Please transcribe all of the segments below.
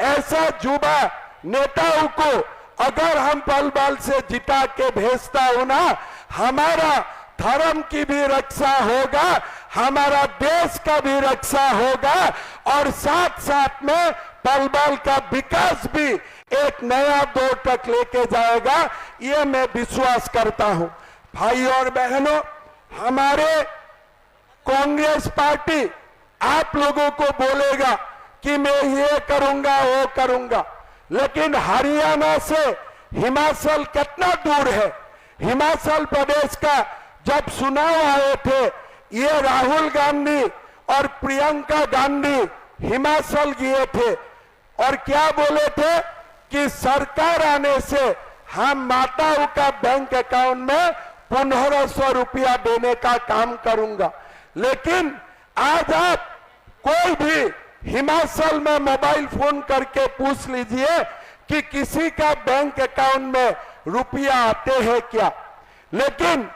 ऐसा युवा नेताओं को अगर हम पल बल से जिता के भेजता हूं ना, हमारा धर्म की भी रक्षा होगा, हमारा देश का भी रक्षा होगा और साथ साथ में पलवल का विकास भी एक नया दौर तक लेके जाएगा, ये मैं विश्वास करता हूं। भाई और बहनों, हमारे कांग्रेस पार्टी आप लोगों को बोलेगा कि मैं ये करूंगा वो करूंगा, लेकिन हरियाणा से हिमाचल कितना दूर है। हिमाचल प्रदेश का जब चुनाव आए थे, ये राहुल गांधी और प्रियंका गांधी हिमाचल गए थे और क्या बोले थे कि सरकार आने से हम माताओं का बैंक अकाउंट में 1500 रुपया देने का काम करूंगा। लेकिन आज आप कोई भी हिमाचल में मोबाइल फोन करके पूछ लीजिए कि किसी का बैंक अकाउंट में रुपया आते हैं क्या। लेकिन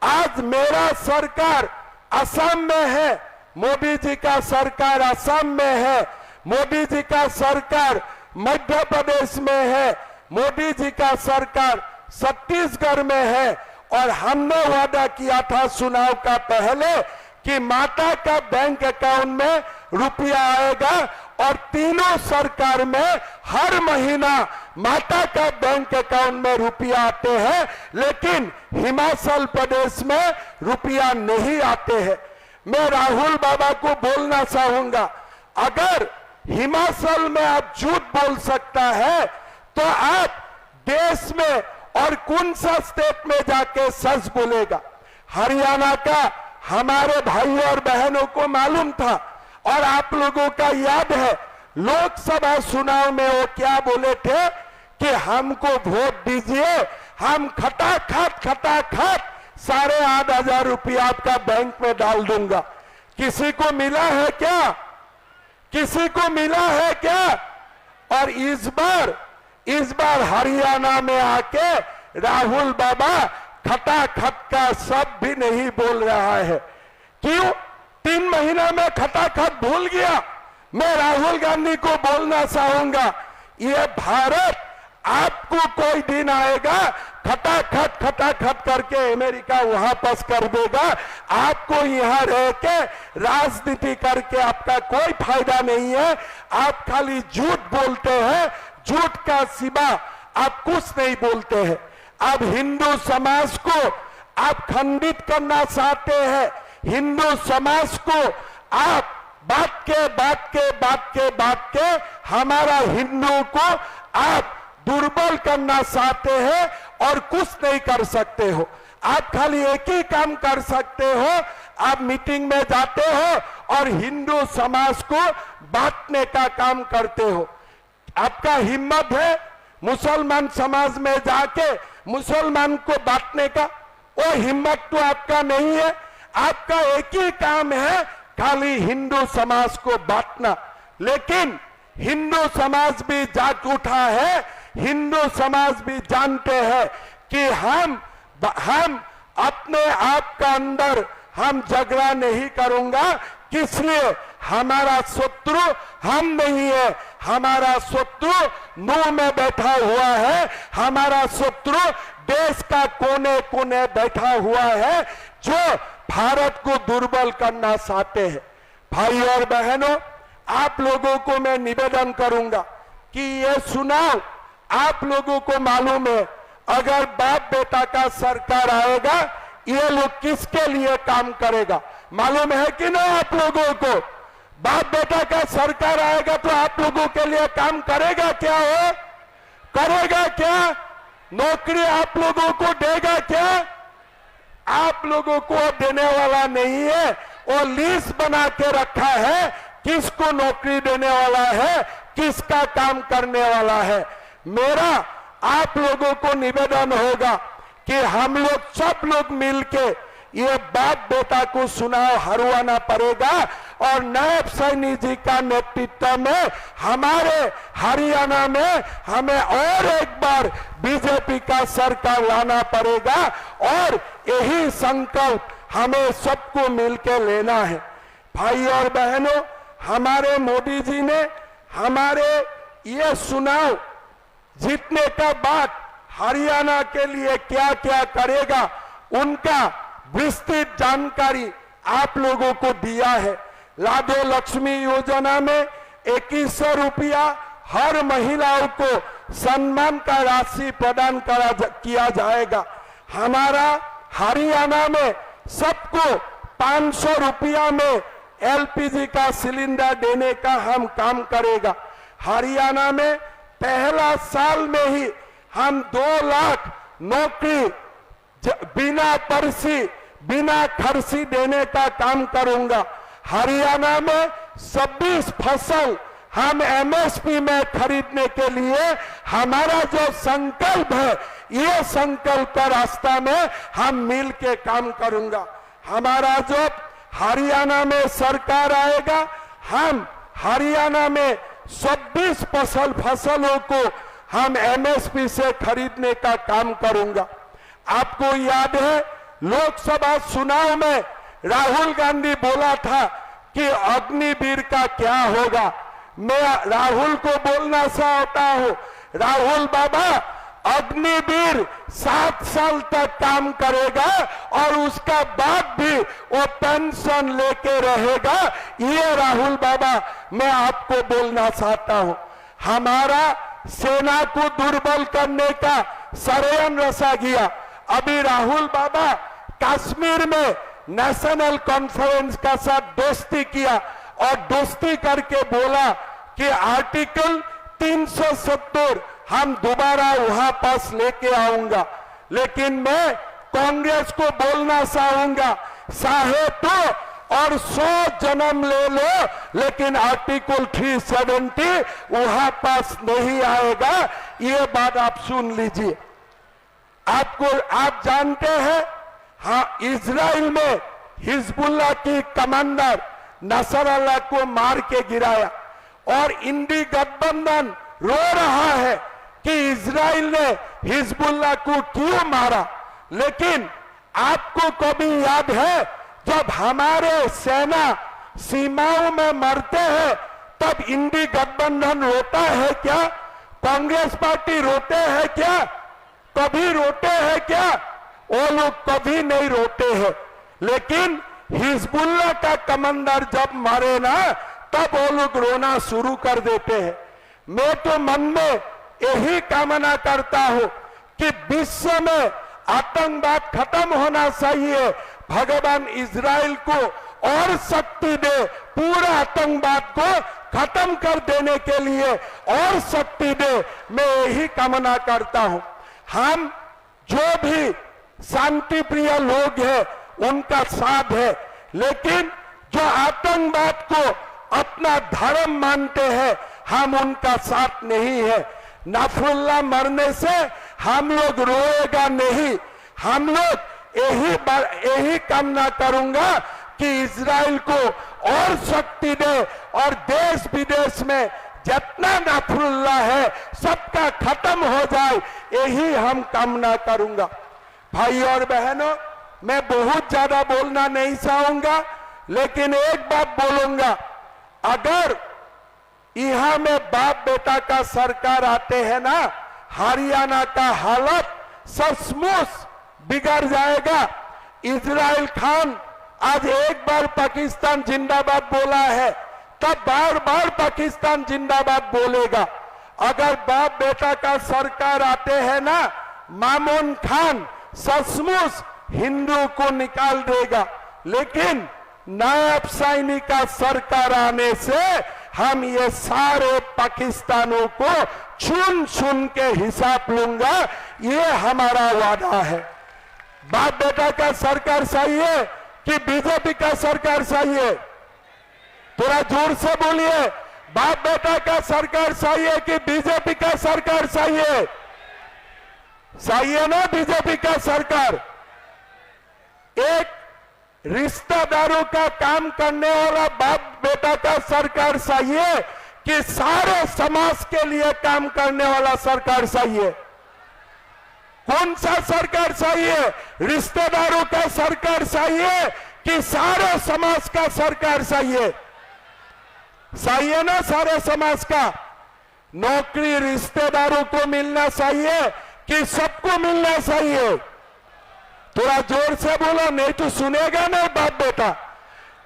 आज मेरा सरकार असम में है, मोदी जी का सरकार असम में है, मोदी जी का सरकार मध्य प्रदेश में है, मोदी जी का सरकार छत्तीसगढ़ में है और हमने वादा किया था चुनाव का पहले कि माता का बैंक अकाउंट में रुपया आएगा और तीनों सरकार में हर महीना माता का बैंक अकाउंट में रुपया आते हैं, लेकिन हिमाचल प्रदेश में रुपया नहीं आते हैं। मैं राहुल बाबा को बोलना चाहूंगा, अगर हिमाचल में आप झूठ बोल सकता है तो आप देश में और कौन सा स्टेट में जाके सच बोलेगा। हरियाणा का हमारे भाई और बहनों को मालूम था और आप लोगों का याद है लोकसभा चुनाव में वो क्या बोले थे कि हमको वोट दीजिए, हम खटाखट 8,500 रुपया आपका बैंक में डाल दूंगा। किसी को मिला है क्या? किसी को मिला है क्या? और इस बार हरियाणा में आके राहुल बाबा खटाखट का शब्द भी नहीं बोल रहा है। क्यों? 3 महीना में खटाखट भूल गया। मैं राहुल गांधी को बोलना चाहूंगा, ये भारत आपको कोई दिन आएगा खटाखट करके अमेरिका वापस कर देगा। आपको यहाँ रह के राजनीति करके आपका कोई फायदा नहीं है। आप खाली झूठ बोलते हैं, झूठ का सिवा आप कुछ नहीं बोलते हैं। अब हिंदू समाज को आप खंडित करना चाहते हैं, हिंदू समाज को आप बात के हमारा हिंदू को आप दुर्बल करना चाहते हैं और कुछ नहीं कर सकते हो। आप खाली एक ही काम कर सकते हो, आप मीटिंग में जाते हो और हिंदू समाज को बांटने का काम करते हो। आपका हिम्मत है मुसलमान समाज में जाके मुसलमान को बांटने का? वो हिम्मत तो आपका नहीं है। आपका एक ही काम है, खाली हिंदू समाज को बांटना। लेकिन हिंदू समाज भी जाग उठा है, हिंदू समाज भी जानते हैं कि हम अपने आप का अंदर हम झगड़ा नहीं करूंगा, किसलिए हमारा शत्रु हम नहीं है, हमारा शत्रु मुंह में बैठा हुआ है, हमारा शत्रु देश का कोने कोने बैठा हुआ है जो भारत को दुर्बल करना चाहते हैं। भाई और बहनों, आप लोगों को मैं निवेदन करूंगा कि ये चुनाव आप लोगों को मालूम है, अगर बाप बेटा का सरकार आएगा ये लोग किसके लिए काम करेगा मालूम है कि नहीं आप लोगों को? बाप बेटा का सरकार आएगा तो आप लोगों के लिए काम करेगा क्या? हो करेगा क्या? नौकरी आप लोगों को देगा क्या? आप लोगों को देने वाला नहीं है। वो लिस्ट बना के रखा है किसको नौकरी देने वाला है, किसका काम करने वाला है। मेरा आप लोगों को निवेदन होगा कि हम लोग सब लोग मिलके ये बाप बेटा को चुनाव हरवाना पड़ेगा और नायब सैनी जी का नेतृत्व में हमारे हरियाणा में हमें और एक बार बीजेपी का सरकार लाना पड़ेगा और यही संकल्प हमें सबको मिलकर लेना है। भाई और बहनों, हमारे मोदी जी ने हमारे ये चुनाव जीतने का बाद हरियाणा के लिए क्या क्या करेगा उनका विस्तृत जानकारी आप लोगों को दिया है। लाडो लक्ष्मी योजना में 2100 रुपया हर महिलाओं को सम्मान का राशि प्रदान किया जाएगा। हमारा हरियाणा में सबको 500 रुपया में एलपीजी का सिलेंडर देने का हम काम करेगा। हरियाणा में पहला साल में ही हम 2 लाख नौकरी बिना पर्ची बिना खर्ची देने का काम करूंगा। हरियाणा में 26 फसल हम एमएसपी में खरीदने के लिए हमारा जो संकल्प है, ये संकल्प का रास्ता में हम मिल के काम करूंगा। हमारा जो हरियाणा में सरकार आएगा, हम हरियाणा में 26 फसलों को हम एमएसपी से खरीदने का काम करूंगा। आपको याद है लोकसभा चुनाव में राहुल गांधी बोला था कि अग्निवीर का क्या होगा। मैं राहुल को बोलना चाहता हूं, राहुल बाबा अग्निवीर 7 साल तक काम करेगा और उसका बाद भी वो पेंशन लेके रहेगा। ये राहुल बाबा मैं आपको बोलना चाहता हूं। हमारा सेना को दुर्बल करने का षड्यंत्र रचा गया। अभी राहुल बाबा कश्मीर में नेशनल कॉन्फ्रेंस का साथ दोस्ती किया और दोस्ती करके बोला कि आर्टिकल 370 हम दोबारा वहां पास लेके आऊंगा। लेकिन मैं कांग्रेस को बोलना चाहूंगा, चाहे तो और 100 जन्म ले लो, लेकिन आर्टिकल 370 वहां पास नहीं आएगा। ये बात आप सुन लीजिए। आप जानते हैं, हाँ, इजराइल में हिजबुल्लाह की कमांडर नसरल्लाह को मार के गिराया और इंडी गठबंधन रो रहा है कि इजराइल ने हिजबुल्लाह को क्यों मारा। लेकिन आपको कभी याद है जब हमारे सेना सीमाओं में मरते हैं तब इंडी गठबंधन रोता है क्या? कांग्रेस पार्टी रोते हैं क्या? कभी रोते हैं क्या? वो लोग कभी नहीं रोते हैं। लेकिन हिजबुल्लाह का कमांडर जब मरे ना, तब वो लोग रोना शुरू कर देते हैं। मैं तो मन में यही कामना करता हूं कि विश्व में आतंकवाद खत्म होना चाहिए। भगवान इजराइल को और शक्ति दे, पूरा आतंकवाद को खत्म कर देने के लिए और शक्ति दे, मैं यही कामना करता हूं। हम जो भी शांति प्रिय लोग हैं उनका साथ है, लेकिन जो आतंकवाद को अपना धर्म मानते हैं हम उनका साथ नहीं है। नफरुल्लाह मरने से हम लोग रोएगा नहीं। हम लोग यही कामना करूंगा कि इजराइल को और शक्ति दे और देश विदेश में जितना नफरुल्लाह है सबका खत्म हो जाए, यही हम कामना करूंगा। भाई और बहनों, मैं बहुत ज्यादा बोलना नहीं चाहूंगा, लेकिन एक बात बोलूंगा, अगर यहां में बाप बेटा का सरकार आते हैं ना, हरियाणा का हालत सचमुच बिगड़ जाएगा। इजराइल खान आज एक बार पाकिस्तान जिंदाबाद बोला है, तब बार बार पाकिस्तान जिंदाबाद बोलेगा। अगर बाप बेटा का सरकार आते हैं ना, मामून खान सचमुच हिंदू को निकाल देगा। लेकिन नायब सैनी का सरकार आने से हम ये सारे पाकिस्तानों को चुन चुन के हिसाब लूंगा, ये हमारा वादा है। बाप बेटा का सरकार चाहिए कि बीजेपी का सरकार चाहिए? थोड़ा जोर से बोलिए, बाप बेटा का सरकार चाहिए कि बीजेपी का सरकार चाहिए? चाहिए ना बीजेपी का सरकार? एक रिश्तेदारों का काम करने वाला बाप बेटा का सरकार चाहिए कि सारे समाज के लिए काम करने वाला सरकार चाहिए? कौन सा सरकार चाहिए? रिश्तेदारों का सरकार चाहिए कि सारे समाज का सरकार चाहिए? चाहिए ना सारे समाज का? नौकरी रिश्तेदारों को मिलना चाहिए कि सबको मिलना चाहिए? थोड़ा जोर से बोलो, नहीं तो सुनेगा नहीं बाप बेटा।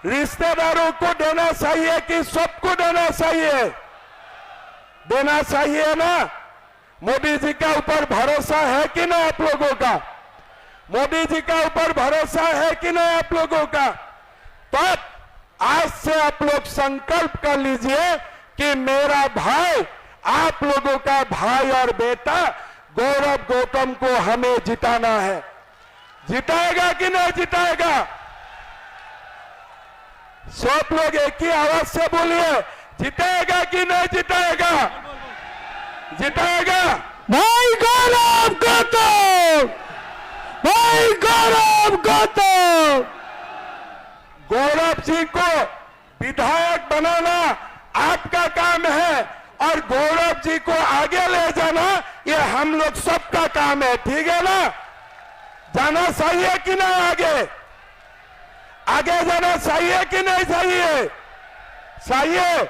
रिश्तेदारों को देना चाहिए कि सबको देना चाहिए? देना चाहिए ना। मोदी जी का ऊपर भरोसा है कि नहीं आप लोगों का? मोदी जी का ऊपर भरोसा है कि नहीं आप लोगों का? तब आज से आप लोग संकल्प कर लीजिए कि मेरा भाई, आप लोगों का भाई और बेटा गौरव गौतम को हमें जिताना है। जिताएगा कि नहीं जिताएगा? सब लोग एक ही आवाज से बोलिए, जिताएगा कि नहीं जिताएगा? जिताएगा भाई गौरव गौतम, भाई गौरव गौतम। गौरव जी को विधायक बनाना आपका काम है और गौरव जी को आगे ले जाना ये हम लोग सबका काम है, ठीक है ना? जाना चाहिए कि नहीं आगे? आगे जाना चाहिए कि नहीं चाहिए? चाहिए।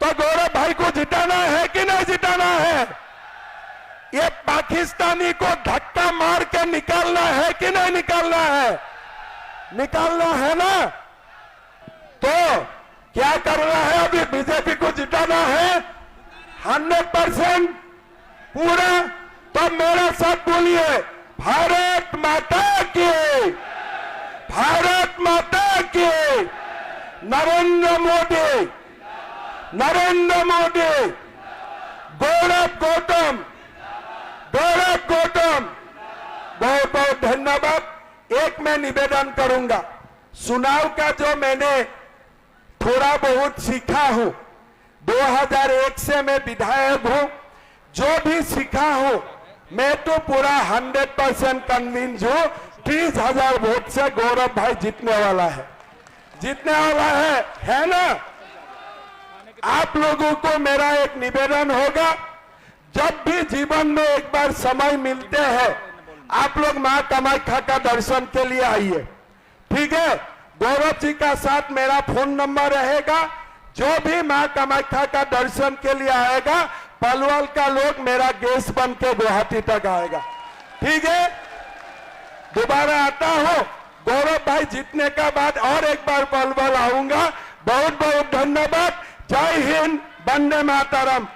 तो गौरव भाई को जिताना है कि नहीं जिताना है? ये पाकिस्तानी को धक्का मार के निकालना है कि नहीं निकालना है? निकालना है ना। तो क्या करना है? अभी बीजेपी को जिताना है 100% पूरा। तो मेरा साथ बोलिए, भारत माता की, भारत माता की, नरेंद्र मोदी, नरेंद्र मोदी, गौरव गौतम, गौरव गौतम। बहुत बहुत धन्यवाद। एक मैं निवेदन करूंगा, चुनाव का जो मैंने थोड़ा बहुत सीखा हूं, 2001 से मैं विधायक हूं, जो भी सीखा हूं मैं तो पूरा 100% कन्विंस हूं 30,000 वोट से गौरव भाई जीतने वाला है, जीतने वाला है ना? आप लोगों को मेरा एक निवेदन होगा, जब भी जीवन में एक बार समय मिलते हैं आप लोग मां कामाख्या का दर्शन के लिए आइए, ठीक है? गौरव जी का साथ मेरा फोन नंबर रहेगा। जो भी मां कामाख्या का दर्शन के लिए आएगा, पलवल का लोग मेरा गेस्ट बन के गुवाहाटी तक आएगा, ठीक है? दोबारा आता हूं, गौरव भाई जीतने का बाद और एक बार पलवल आऊंगा। बहुत बहुत धन्यवाद। जय हिंद, वंदे मातरम।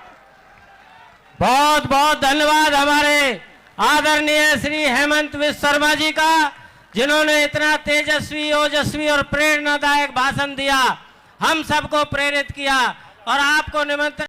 बहुत बहुत धन्यवाद हमारे आदरणीय श्री हेमंत विश्व शर्मा जी का, जिन्होंने इतना तेजस्वी, ओजस्वी और प्रेरणादायक भाषण दिया, हम सबको प्रेरित किया और आपको निमंत्रण